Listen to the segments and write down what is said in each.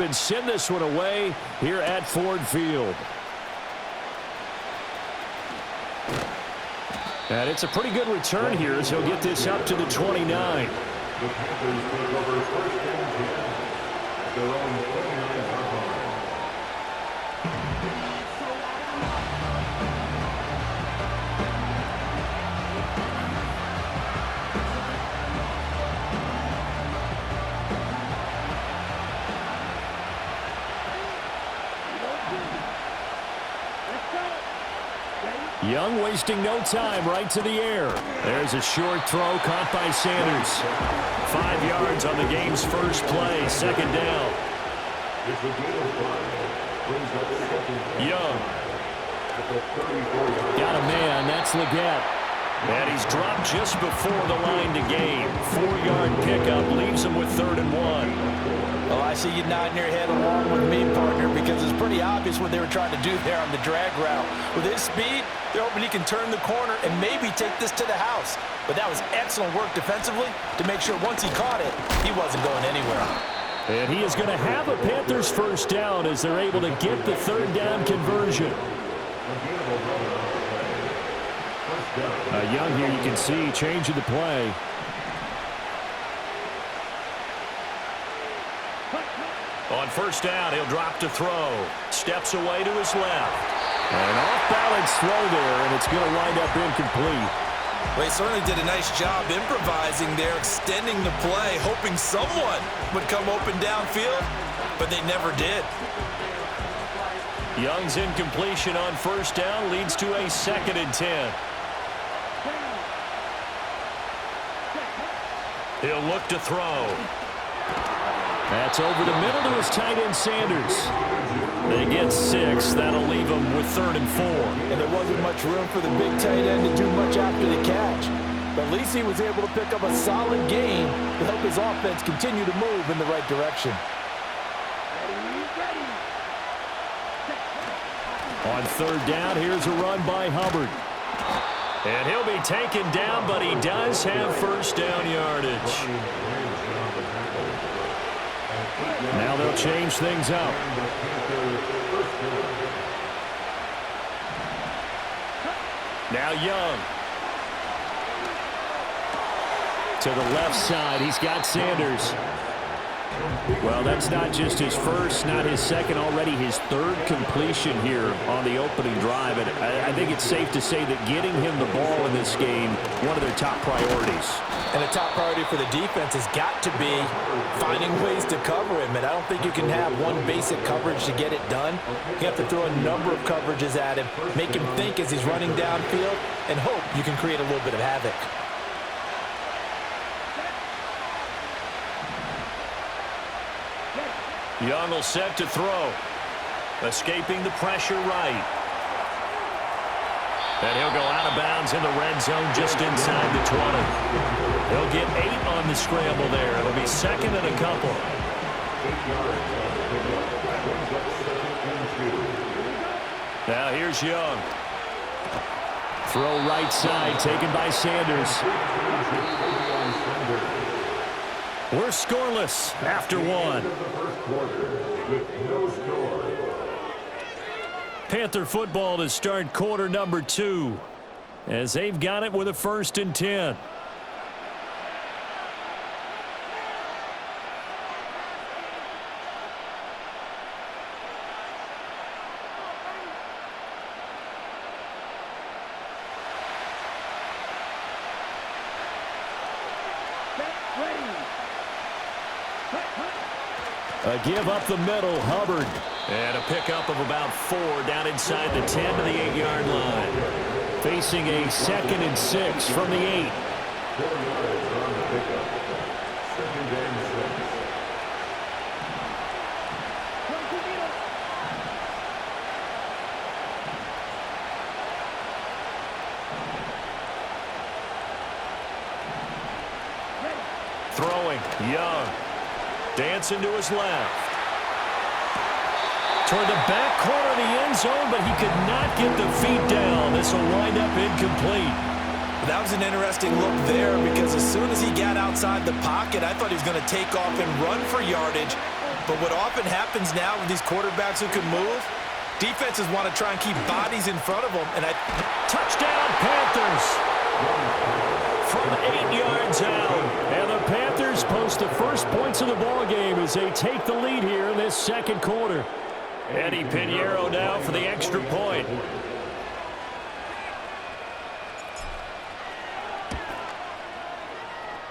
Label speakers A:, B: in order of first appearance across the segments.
A: and send this one away here at Ford Field. And it's a pretty good return here as he'll get this up to the 29.
B: The Panthers take over first and 10 at their own 29-yard line.
A: Young wasting no time, right to the air. There's a short throw caught by Sanders. 5 yards on the game's first play, second down. Young. Got a man, that's Leggett. And he's dropped just before the line to gain. 4-yard pickup leaves him with 3rd and 1.
C: Well, I see you nodding your head along with me, partner, because it's pretty obvious what they were trying to do there on the drag route. With his speed, they're hoping he can turn the corner and maybe take this to the house. But that was excellent work defensively to make sure once he caught it, he wasn't going anywhere.
A: And he is going to have a Panthers first down as they're able to get the 3rd down conversion. Young here, you can see, changing the play. On first down, he'll drop to throw. Steps away to his left. An off-balance throw there, and it's going to wind up incomplete.
C: Well, he certainly did a nice job improvising there, extending the play, hoping someone would come open downfield, but they never did.
A: Young's incompletion on first down leads to a 2nd and 10. He'll look to throw. That's over the middle to his tight end, Sanders. They get 6. That'll leave them with 3rd and 4.
C: And there wasn't much room for the big tight end to do much after the catch. But at least he was able to pick up a solid gain to help his offense continue to move in the right direction.
A: On 3rd down, here's a run by Hubbard. And he'll be taken down, but he does have first down yardage. Now they'll change things up. Now Young. To the left side, he's got Sanders. Well, that's not just his first, not his second, already his 3rd completion here on the opening drive. And I think it's safe to say that getting him the ball in this game, one of their top priorities.
C: And a top priority for the defense has got to be finding ways to cover him. And I don't think you can have one basic coverage to get it done. You have to throw a number of coverages at him, make him think as he's running downfield, and hope you can create a little bit of havoc.
A: Young will set to throw. Escaping the pressure right. And he'll go out of bounds in the red zone just inside the 20. He'll get 8 on the scramble there. It'll be 2nd and a couple. Now here's Young. Throw right side taken by Sanders. We're scoreless after 1. Panther football to start quarter number 2 as they've got it with a 1st and 10. A give up the middle, Hubbard. And a pickup of about 4 down inside the 10 to the 8-yard line. Facing a 2nd and 6 from the 8. Throwing, Young. Dancing to his left. Toward the back corner of the end zone, but he could not get the feet down. This will wind up incomplete.
C: That was an interesting look there because as soon as he got outside the pocket, I thought he was going to take off and run for yardage. But what often happens now with these quarterbacks who can move, defenses want to try and keep bodies in front of them. And
A: touchdown, Panthers! From 8 yards out. And the Panthers post the first points of the ball game as they take the lead here in this second quarter. Eddie Pinheiro now for the extra point.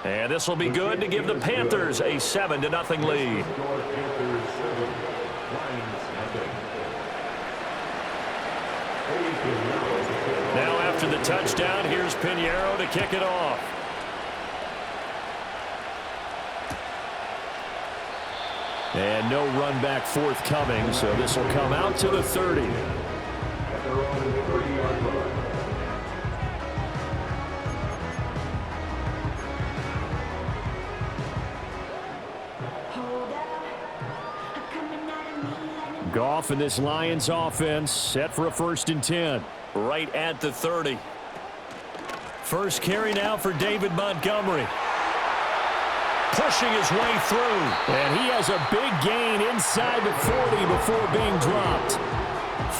A: And this will be good to give the Panthers a 7-0 lead. Now after the touchdown, here's Pinheiro to kick it off. And no run back forthcoming, so this will come out to the 30. Goff and this Lions offense set for a 1st and 10. Right at the 30. First carry now for David Montgomery. Pushing his way through. And he has a big gain inside the 40 before being dropped.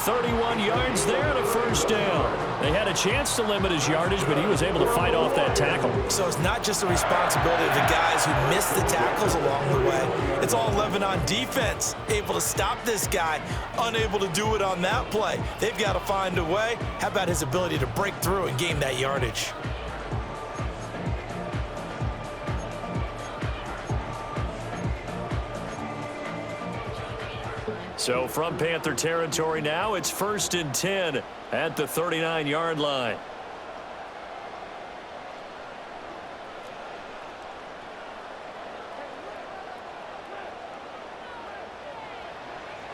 A: 31 yards there and a 1st down. They had a chance to limit his yardage, but he was able to fight off that tackle.
C: So it's not just the responsibility of the guys who missed the tackles along the way. It's all 11 on defense. Able to stop this guy, unable to do it on that play. They've got to find a way. How about his ability to break through and gain that yardage?
A: So from Panther territory now, it's 1st and 10 at the 39-yard line.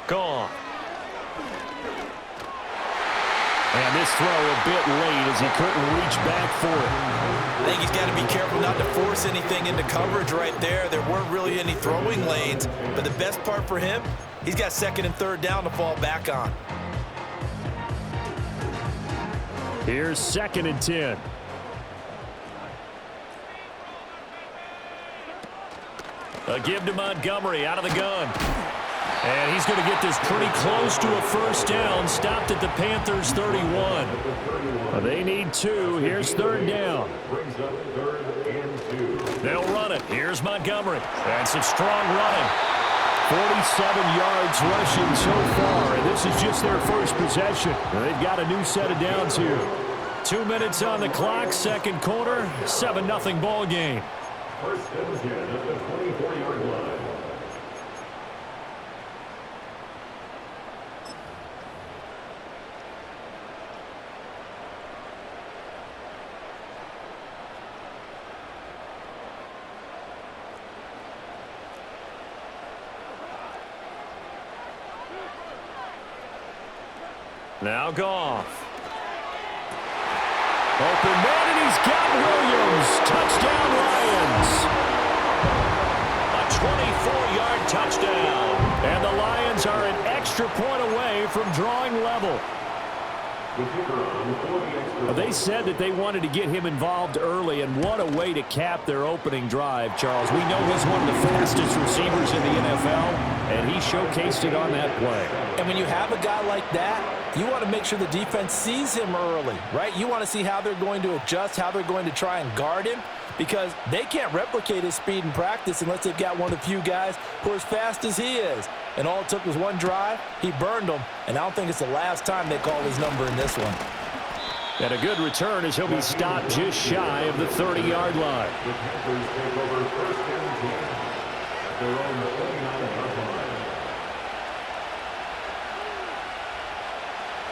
A: Gone. And this throw a bit late as he couldn't reach back for it.
C: I think he's got to be careful not to force anything into coverage right there. There weren't really any throwing lanes, but the best part for him, he's got 2nd and 3rd down to fall back on.
A: Here's 2nd and 10. A give to Montgomery out of the gun. And he's going to get this pretty close to a 1st down. Stopped at the Panthers' 31. They need 2. Here's 3rd down. They'll run it. Here's Montgomery. And some strong running. 47 yards rushing so far, and this is just their first possession. They've got a new set of downs here. 2 minutes on the clock, second quarter, 7-0 ball game.
B: 1st and 10 at the 24-yard line.
A: Now Goff. Open man, and he's got Williams. Touchdown, Lions. A 24-yard touchdown. And the Lions are an extra point away from drawing level. They said that they wanted to get him involved early, and what a way to cap their opening drive, Charles. We know he's one of the fastest receivers in the NFL, and he showcased it on that play.
C: And when you have a guy like that, you want to make sure the defense sees him early, right? You want to see how they're going to adjust, how they're going to try and guard him, because they can't replicate his speed in practice unless they've got one of the few guys who are as fast as he is. And all it took was one drive. He burned them, and I don't think it's the last time they call his number in this one.
A: And a good return as he'll be stopped just shy of the 30-yard line.
B: The Panthers take over 1st and 10 at their own 29-yard line.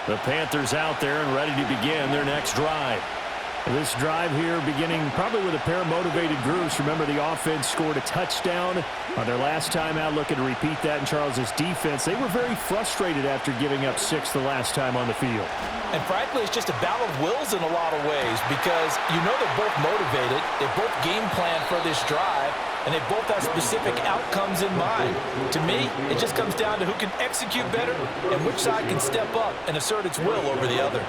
A: The Panthers out there and ready to begin their next drive. This drive here beginning probably with a pair of motivated groups. Remember, the offense scored a touchdown on their last time out, looking to repeat that in Charles's defense. They were very frustrated after giving up 6 the last time on the field.
C: And frankly, it's just a battle of wills in a lot of ways, because you know they're both motivated. They both game plan for this drive, and they both have specific outcomes in mind. To me, it just comes down to who can execute better and which side can step up and assert its will over the other.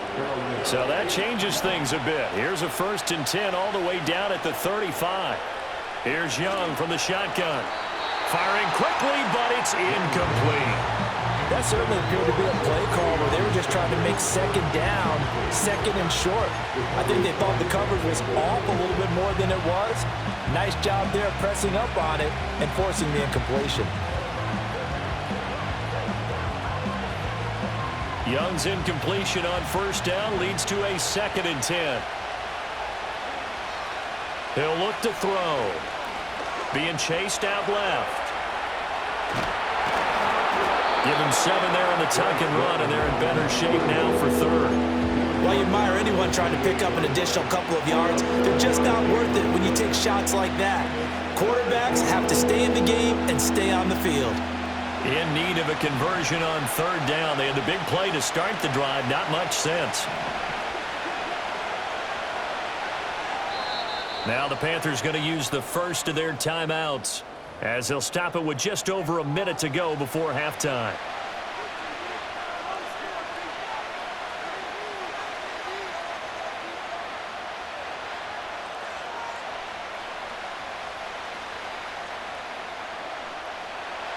A: So that changes things a bit. Here's a 1st and 10 all the way down at the 35. Here's Young from the shotgun. firing quickly, but it's incomplete.
C: That certainly appeared to be a play call where they were just trying to make second down, second and short. I think they thought the coverage was off a little bit more than it was. Nice job there pressing up on it and forcing the incompletion.
A: Young's incompletion on first down leads to a 2nd and 10. He'll look to throw. Being chased out left. Give him 7 there on the tuck and run, and they're in better shape now for 3rd.
C: While you admire anyone trying to pick up an additional couple of yards, they're just not worth it when you take shots like that. Quarterbacks have to stay in the game and stay on the field.
A: In need of a conversion on 3rd down. They had the big play to start the drive. Not much sense. Now the Panthers going to use the first of their timeouts, as they'll stop it with just over a minute to go before halftime.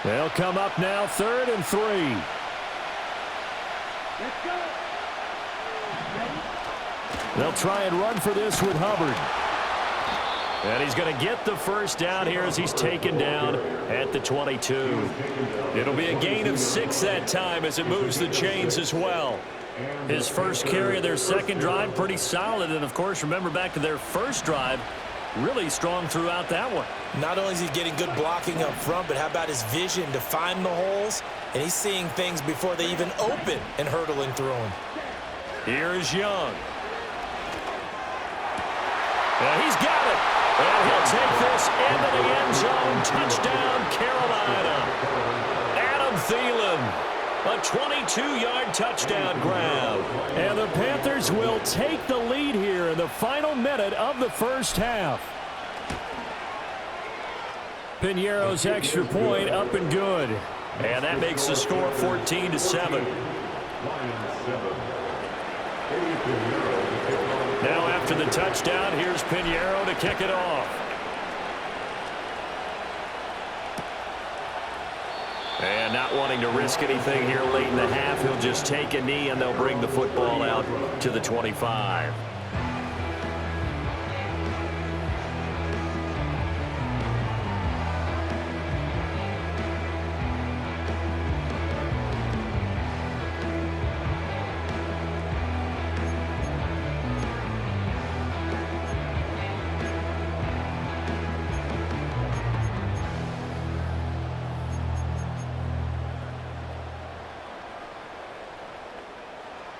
A: They'll come up now 3rd and 3.
D: Let's go.
A: They'll try and run for this with Hubbard. And he's going to get the first down here as he's taken down at the 22. It'll be a gain of 6 that time as it moves the chains as well. His first carry of their second drive, pretty solid. And, of course, remember back to their first drive, really strong throughout that one.
C: Not only is he getting good blocking up front, but how about his vision to find the holes? And he's seeing things before they even open and hurdling through them.
A: Here is Young. And he's got it. And he'll take this into the end zone. Touchdown, Carolina. Adam Thielen, a 22-yard touchdown grab. And the Panthers will take the lead here in the final minute of the first half. Piñeiro's extra point up and good. And that makes the score 14-7. Now after the touchdown, here's Piñeiro to kick it off. And not wanting to risk anything here late in the half, he'll just take a knee and they'll bring the football out to the 25.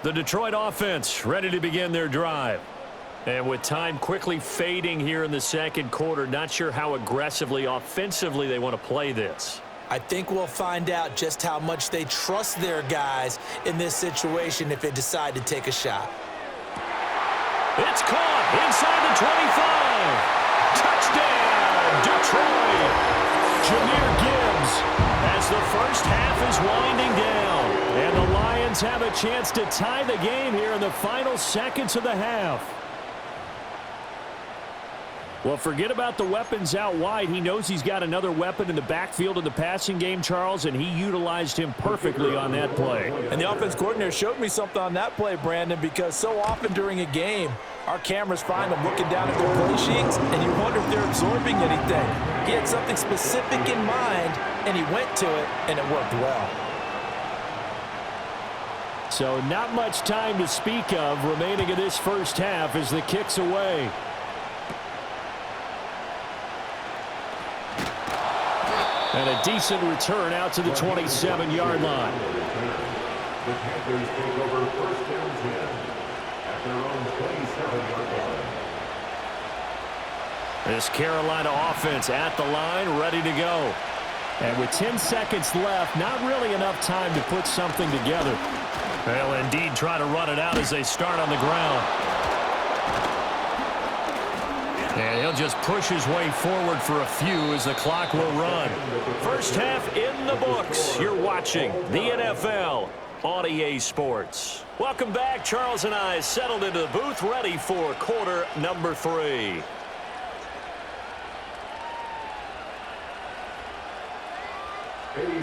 A: The Detroit offense ready to begin their drive. And with time quickly fading here in the second quarter, not sure how aggressively, offensively they want to play this.
C: I think we'll find out just how much they trust their guys in this situation if they decide to take a shot.
A: It's caught inside the 25. Touchdown, Detroit. Jahmyr Gibbs as the first half is winding down. And the Lions have a chance to tie the game here in the final seconds of the half. Well, forget about the weapons out wide. He knows he's got another weapon in the backfield in the passing game, Charles, and he utilized him perfectly on that play.
C: And the offense coordinator showed me something on that play, Brandon, because so often during a game, our cameras find them looking down at their play sheets, and you wonder if they're absorbing anything. He had something specific in mind, and he went to it, and it worked well.
A: So not much time to speak of remaining in this first half as the kick's away. And a decent return out to the 27-yard line.
B: The Panthers take over first and 10 at their own 27-yard line.
A: This Carolina offense at the line, ready to go. And with 10 seconds left, not really enough time to put something together. They'll indeed try to run it out as they start on the ground. And he'll just push his way forward for a few as the clock will run. First half in the books. You're watching the NFL on EA Sports. Welcome back. Charles and I settled into the booth ready for quarter number 3.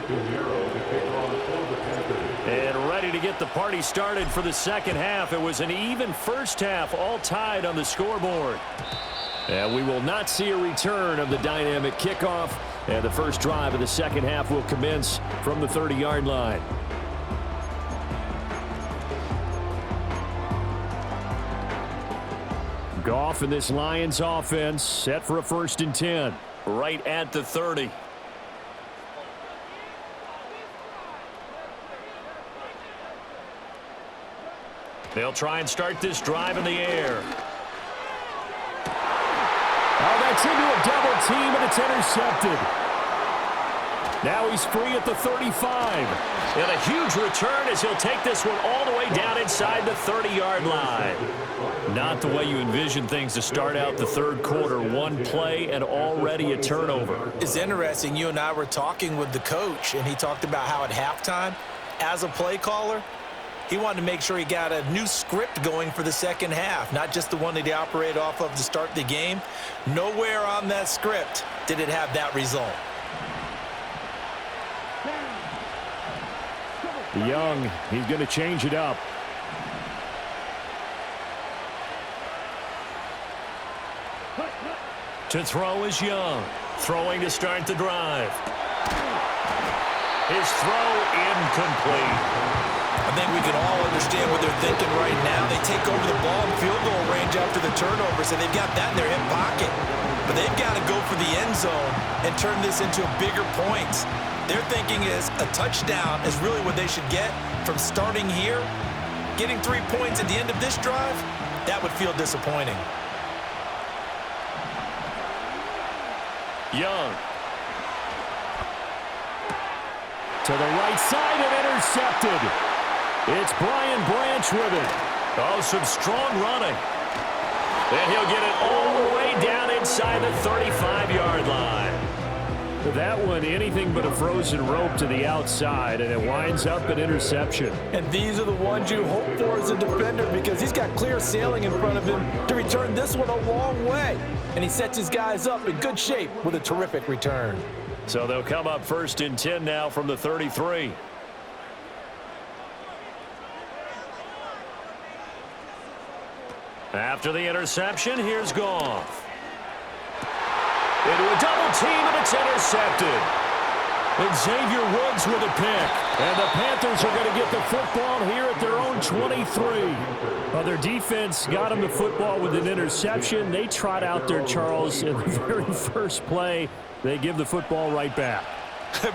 B: 2-0 to kick off for the Panthers.
A: And ready to get the party started for the second half. It was an even first half, all tied on the scoreboard. And we will not see a return of the dynamic kickoff. And the first drive of the second half will commence from the 30-yard line. Goff and this Lions offense set for a 1st and 10. Right at the 30. They'll try and start this drive in the air. Oh, that's into a double team, and it's intercepted. Now he's free at the 35. And a huge return as he'll take this one all the way down inside the 30-yard line. Not the way you envision things to start out the third quarter. One play and already a turnover.
C: It's interesting. You and I were talking with the coach, and he talked about how at halftime, as a play caller, he wanted to make sure he got a new script going for the second half, not just the one that he operated off of to start the game. Nowhere on that script did it have that result.
A: Young, he's going to change it up. To throw is Young. Throwing to start the drive. His throw incomplete.
C: I think we can all understand what they're thinking right now. They take over the ball in field goal range after the turnover, so they've got that in their hip pocket. But they've got to go for the end zone and turn this into bigger points. Their thinking is a touchdown is really what they should get from starting here. Getting 3 points at the end of this drive, that would feel disappointing.
A: Young. To the right side and intercepted. It's Brian Branch with it. Oh, some strong running. And he'll get it all the way down inside the 35-yard line. That one, anything but a frozen rope to the outside, and it winds up an interception.
C: And these are the ones you hope for as a defender because he's got clear sailing in front of him to return this one a long way. And he sets his guys up in good shape with a terrific return.
A: So they'll come up 1st and 10 now from the 33. After the interception, here's Goff. Into a double team, and it's intercepted. And Xavier Woods with a pick. And the Panthers are going to get the football here at their own 23. Well, their defense got them the football with an interception. They trot out there, Charles, in the very first play. They give the football right back.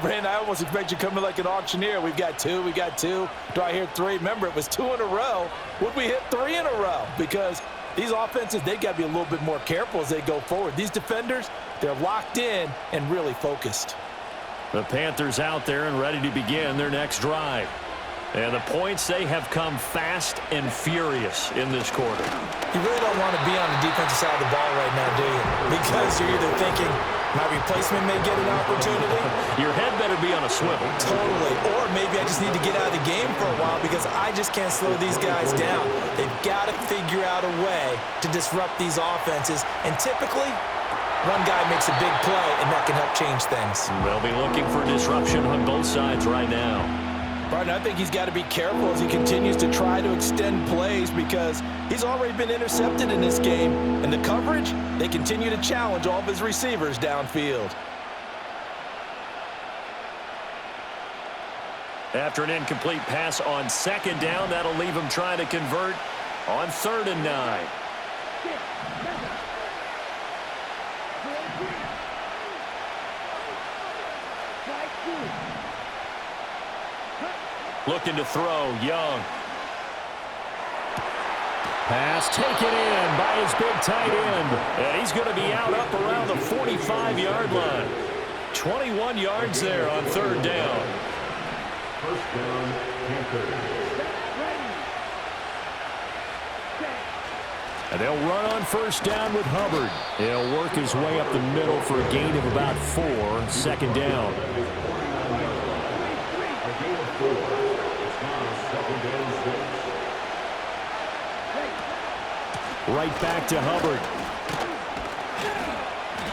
C: Brandon, I almost expect you to come in like an auctioneer. We've got two. Do I hear 3? Remember, it was 2 in a row. Would we hit 3 in a row? Because these offenses, they got to be a little bit more careful as they go forward. These defenders, they're locked in and really focused.
A: The Panthers out there and ready to begin their next drive. And the points, they have come fast and furious in this quarter.
C: You really don't want to be on the defensive side of the ball right now, do you? Because you're either thinking, my replacement may get an opportunity.
A: Your head better be on a swivel.
C: Totally. Or maybe I just need to get out of the game for a while because I just can't slow these guys down. They've got to figure out a way to disrupt these offenses. And typically, one guy makes a big play, and that can help change things.
A: They'll be looking for disruption on both sides right now.
C: Barton, I think he's got to be careful as he continues to try to extend plays because he's already been intercepted in this game. And the coverage, they continue to challenge all of his receivers downfield.
A: After an incomplete pass on 2nd down, that'll leave him trying to convert on 3rd and 9. Looking to throw, Young. Pass taken in by his big tight end. And he's going to be out up around the 45-yard line. 21 yards there on 3rd down.
B: 1st down, Panthers.
A: And they'll run on 1st down with Hubbard. He'll work his way up the middle for a gain of about 4. 2nd down. Right back to Hubbard.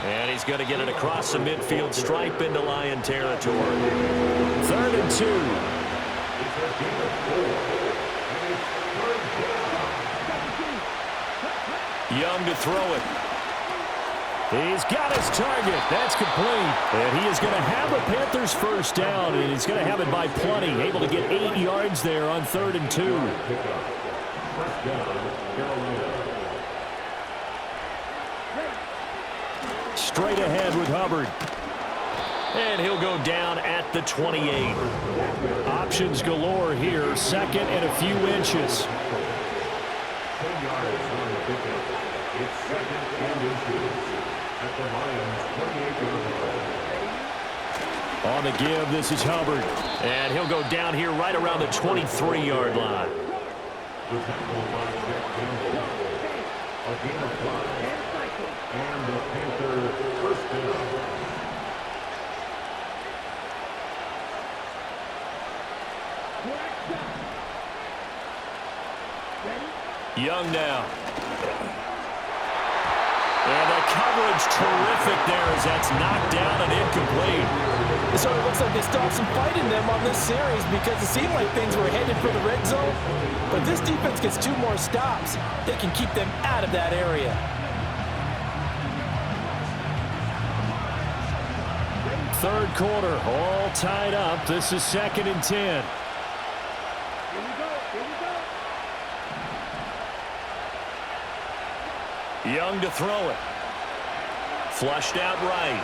A: And And he's going to get it across the midfield stripe into Lion territory. 3rd and 2. Young to throw it. He's got his target. That's complete. And he is going to have a Panthers first down, and he's going to have it by plenty. Able to get 8 yards there on 3rd and 2. Straight ahead with Hubbard. And he'll go down at the 28. Options galore here. 2nd and a few inches.
B: 10 yards on the pickup. It's 2nd and inches at the Lions 28-yard line.
A: On the give, this is Hubbard. And he'll go down here right around the 23-yard line.
B: The tackle by Jack Campbell. A gain of 5. And the Panther first down.
A: Young now. And the coverage terrific there as that's knocked down and incomplete.
C: So it looks like they still have some fight in them on this series because it seemed like things were headed for the red zone. But this defense gets 2 more stops. They can keep them out of that area.
A: 3rd quarter, all tied up. This is 2nd and 10. Young to throw it. Flushed out right.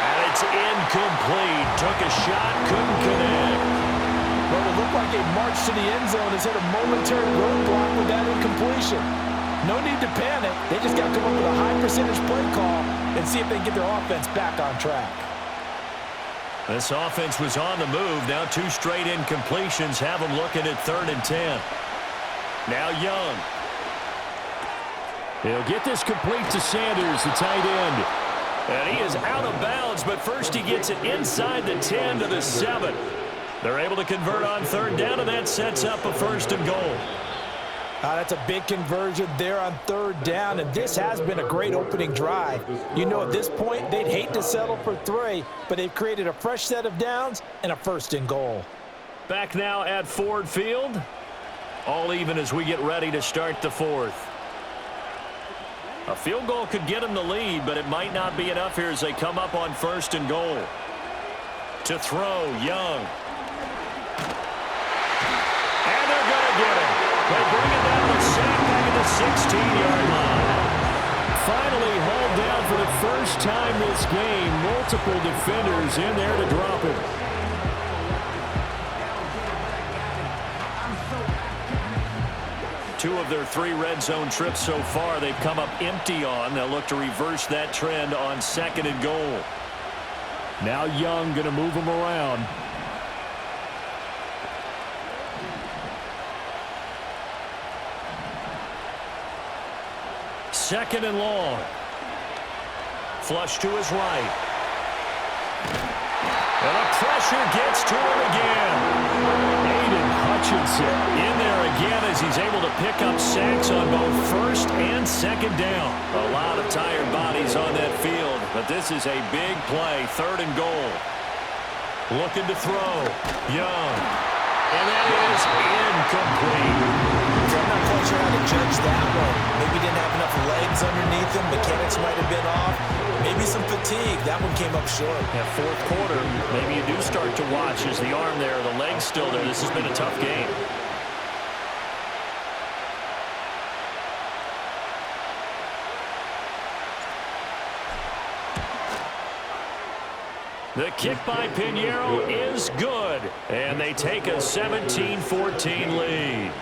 A: And it's incomplete. Took a shot, couldn't connect.
C: Well, it looked like a march to the end zone has hit a momentary roadblock with that incompletion. No need to panic. They just got to come up with a high percentage play call and see if they can get their offense back on track.
A: This offense was on the move. Now 2 straight incompletions have them looking at 3rd and 10. Now Young. He'll get this complete to Sanders, the tight end. And he is out of bounds, but first he gets it inside the 10 to the 7. They're able to convert on 3rd down, and that sets up a 1st and goal.
C: That's a big conversion there on 3rd down, and this has been a great opening drive. You know, at this point, they'd hate to settle for 3, but they've created a fresh set of downs and a 1st and goal.
A: Back now at Ford Field. All even as we get ready to start the 4th. A field goal could get them the lead, but it might not be enough here as they come up on 1st and goal. To throw, Young. And they're going to get it. They bring it down with sack back at the 16-yard line. Finally hauled down for the first time this game. Multiple defenders in there to drop it. Two of their 3 red zone trips so far they've come up empty on. They'll look to reverse that trend on 2nd and goal. Now Young going to move them around. Second and long. Flush to his right. And the pressure gets to him again. Aiden Hutchinson in there again as he's able to pick up sacks on both 1st and 2nd down. A lot of tired bodies on that field, but this is a big play. 3rd and goal. Looking to throw. Young. And that is incomplete.
C: I'm not quite sure how to judge that one. Maybe didn't have enough legs underneath him. Mechanics might have been off. Maybe some fatigue. That one came up short.
A: Yeah, 4th quarter, maybe you do start to watch as the arm there, the leg's still there. This has been a tough game. The kick by Pinheiro is good, and they take a 17-14 lead.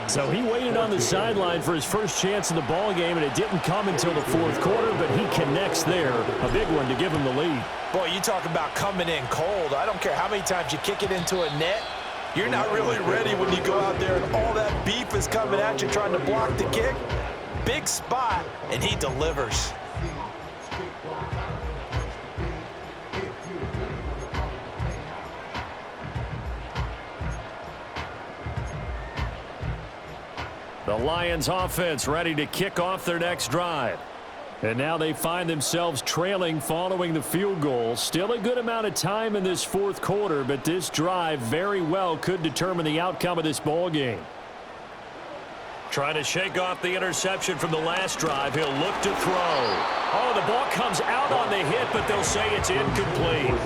A: So he waited on the sideline for his first chance in the ball game, and it didn't come until the 4th quarter, but he connects there. A big one to give him the lead.
C: Boy, you talk about coming in cold. I don't care how many times you kick it into a net. You're not really ready when you go out there and all that beef is coming at you trying to block the kick. Big spot, and he delivers.
A: The Lions offense ready to kick off their next drive. And now they find themselves trailing following the field goal. Still a good amount of time in this fourth quarter, but this drive very well could determine the outcome of this ball game. Trying to shake off the interception from the last drive. He'll look to throw. Oh, the ball comes out on the hit, but they'll say it's incomplete.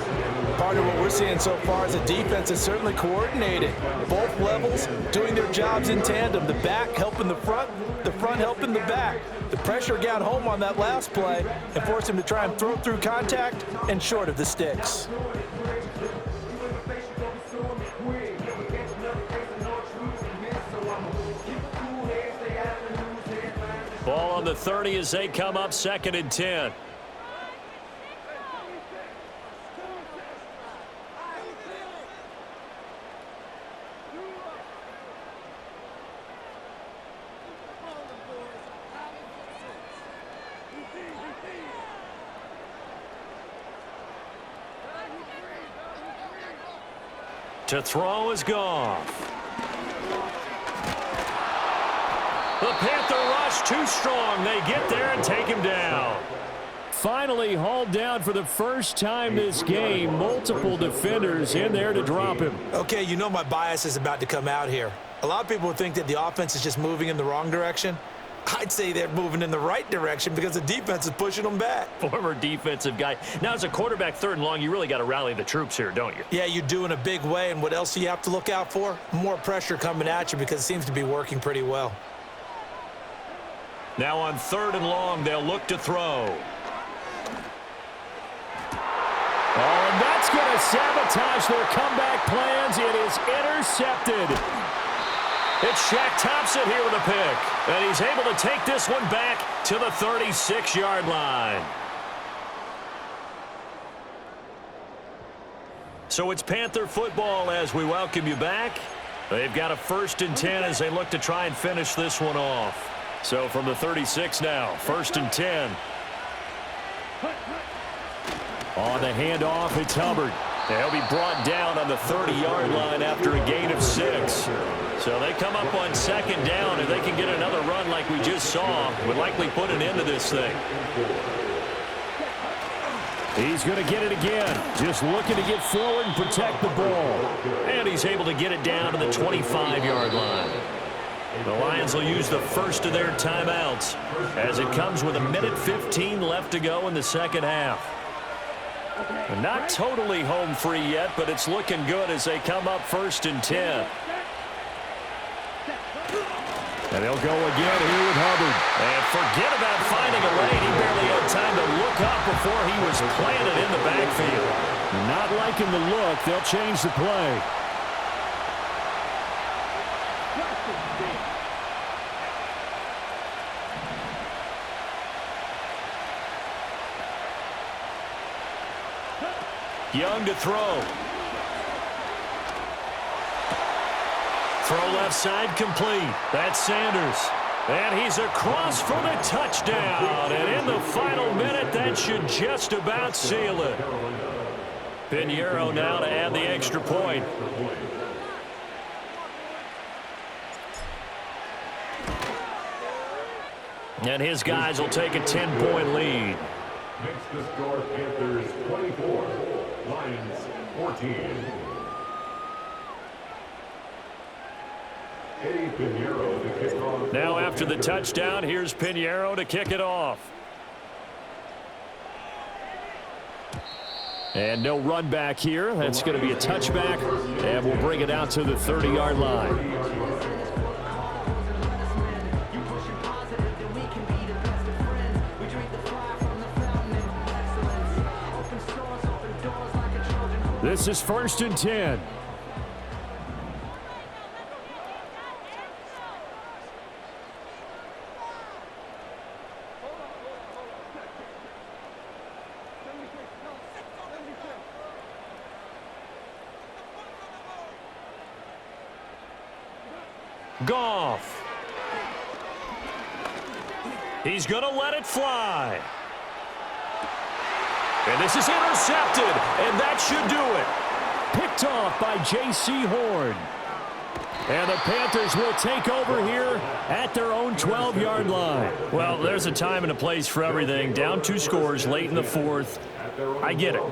C: Part of what we're seeing so far is the defense is certainly coordinated. Both levels doing their jobs in tandem. The back helping the front helping the back. The pressure got home on that last play and forced him to try and throw through contact and short of the sticks.
A: Ball on the 30 as they come up 2nd and 10. To throw is Goff. The Panther rush too strong. They get there and take him down. Finally hauled down for the first time this game. Multiple defenders in there to drop him.
C: Okay, you know my bias is about to come out here. A lot of people think that the offense is just moving in the wrong direction. I'd say they're moving in the right direction because the defense is pushing them back.
A: Former defensive guy. Now, as a quarterback 3rd and long, you really got to rally the troops here, don't you?
C: Yeah, you do in a big way. And what else do you have to look out for? More pressure coming at you because it seems to be working pretty well.
A: Now on 3rd and long, they'll look to throw. Oh, and that's going to sabotage their comeback plans. It is intercepted. It's Shaq Thompson here with a pick. And he's able to take this one back to the 36-yard line. So it's Panther football as we welcome you back. They've got a 1st and 10 as they look to try and finish this one off. So from the 36 now, 1st and 10. On the handoff, it's Hubbard. They'll be brought down on the 30-yard line after a gain of 6. So they come up on 2nd down. If they can get another run like we just saw, would likely put an end to this thing. He's going to get it again. Just looking to get forward and protect the ball. And he's able to get it down to the 25-yard line. The Lions will use the first of their timeouts as it comes with 1:15 left to go in the 2nd half. Not totally home free yet, but it's looking good as they come up 1st and 10. And they'll go again here with Hubbard. And forget about finding a lane. He barely had time to look up before he was planted in the backfield. Not liking the look. They'll change the play. Young to throw. Throw left side complete. That's Sanders. And he's across for the touchdown. And in the final minute, that should just about seal it. Pinheiro now to add the extra point. And his guys will take a 10-point lead.
B: Makes the score Panthers 24, Lions 14. Eddie Pinheiro to kick off.
A: Now after the touchdown, here's Pinheiro to kick it off. And no run back here. That's going to be a touchback. And we'll bring it out to the 30-yard line. This is 1st and 10. Goff. He's going to let it fly. And this is intercepted, and that should do it. Picked off by J.C. Horn. And the Panthers will take over here at their own 12-yard line.
D: Well, there's a time and a place for everything. Down 2 scores late in the fourth. I get it.